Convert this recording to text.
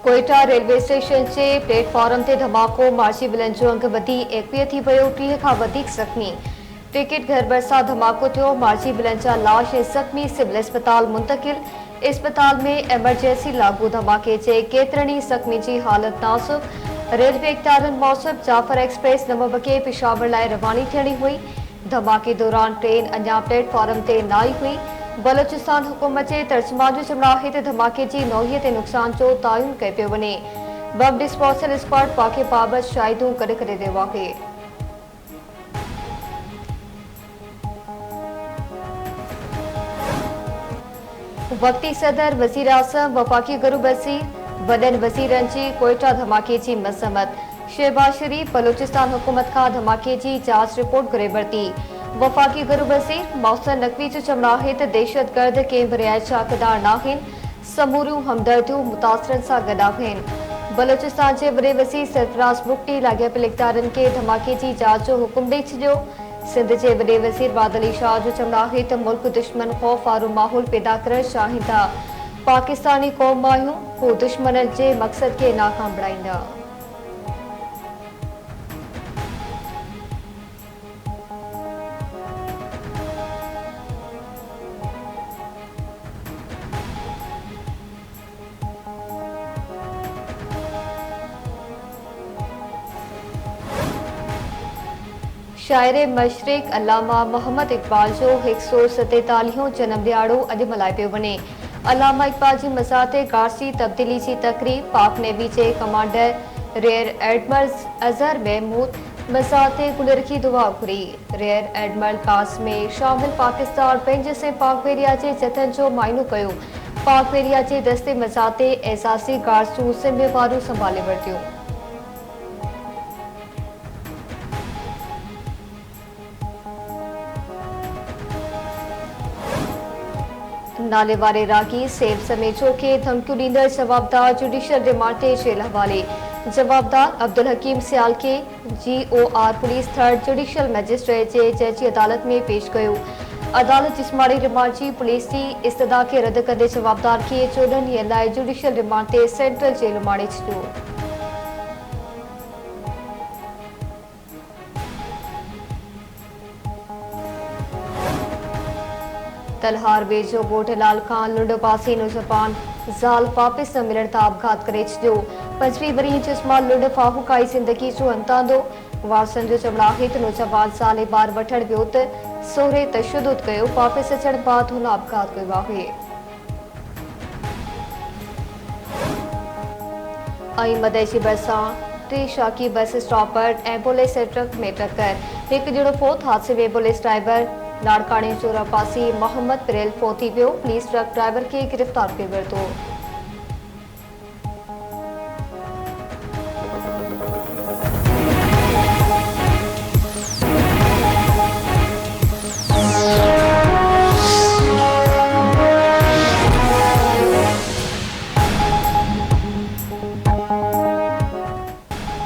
Quetta railway station जे platform ते धमाको मार्ची बिलन जो अंग वधी 21 थी वियो 30 खां वधीक ज़ख़्मी। टिकट घर भरिसां धमाको थियो। मार्ची बिलन जा लाश ऐं ज़ख़्मी सिविल अस्पताल मुंतकिल। अस्पताल में एमरजेंसी लागू। धमाके जे केतिरनि ई ज़ख़्मी जी हालत नाज़ुक। रेलवे इख़्तियारनि मौसूब जाफर एक्सप्रेस नंबर वगे पेशावर लाइ रवानी थियणी हुई। धमाके दौरान ट्रेन अञा प्लेटफॉर्म ते न आई हुई। बलोचिस्तान हुकूमत जे तर्जुमान जो चवणु आहे त धमाके जी नौईअ ते नुक़सान जो तयन कयो पियो वञे। बम डिस्पोजल स्क्वाड वाक़े बाबति शाहिदूं गॾु करे रहियो आहे। वक्ती सदर वज़ीर आज़म वफ़ाक़ी गरूब वज़ीर वॾनि वज़ीरनि जी कोयटा धमाके जी मज़म्मत। शहबाज शरीफ बलोचिस्तान हुकूमत खां धमाके जी जांच रिपोर्ट घुरे वरिती। वफ़ाक़ी गरूब वज़ीर मोहसिन नक़वी जो चवणु आहे त दहशतगर्द कंहिं बि रिआयत जा हक़दार नाहिनि। समूरियूं हमदर्दियूं मुतासिरनि सां गॾु आहिनि। बलोचिस्तान जे वॾे वज़ीर सरफराज़ बुगटी लाॻापियल इक़्तिदारनि खे धमाके जी जांच जो हुकुम ॾेई छॾियो। सिंध जे वॾे वज़ीर बादल अली शाह जो चवणु आहे त मुल्क दुश्मन ख़ौफ़ वारो माहौल पैदा करणु चाहिनि था। पाकिस्तानी क़ौम आहियूं, हू दुश्मन जे मक़सद खे नाकाम बणाईंदा। शाइर मशरिक़ अल्लामा मोहम्मद इक़बाल जो 147 जन्म ॾियारो अॼु मल्हाए पियो वञे। अल्लामा इक़बाल जी मज़ार ते कारसी तब्दीली जी तक़रीब। पाक नेवी जे commander rear admiral Azhar Mahmood मज़ार ते गुल रखी दुआ घुरी। रियर एडमिरल कास में शामिल पाकिस्तान पंहिंजे से पाक बेरिया जे जथनि जो माइनो कयो। पाक बेरिया जे दस्ते मज़ार ते एज़ाज़ी कारसूं ज़िम्मेवारियूं संभाले वरितियूं। नाले वारे रागी सेब समेचो खे धमकियूं ॾींदड़ जवाबदार जुडिशियल रिमांड ते जेल हवाले। जवाबदार अब्दुल हकीम सियाल खे GOR police third judicial magistrate जे जज अदालत में पेश कयो। अदालत जिस्मानी रिमांड जी पुलिस जी इस्तदा खे रद्द कंदे जवाबदार खे 14 ॾींहनि लाइ जुडिशियल रिमांड ते सेंट्रल जेल माणे छॾियो। तलहार वेझो ॻोठ लाल खान लुंड पासी नौजवान ज़ाल वापसि न मिलण तां आपघात करे छॾियो। 25 वरी जिस्मान लुंड फाहूकाई ज़िंदगी जो अंतांदो। वारसनि जो चवणु आहे त नौजवान ज़ाल ॿार वठण वियो त सोरे तशदुद कयो। वापसि अचण बाद हुन आपघात कयो आहे। ऐं मदई जी भरिसां टे शाकी बस स्टॉप पर एम्बुलेंस ऐं ट्रक में टक्कर। हिकु ॼणो फोत। हादसे में एम्बुलेंस ड्राइवर लाड़काणे जो रवासी मोहम्मद पिरेल फोत थी वियो। पुलिस ट्रक ड्राइवर खे गिरफ़्तार करे वरितो।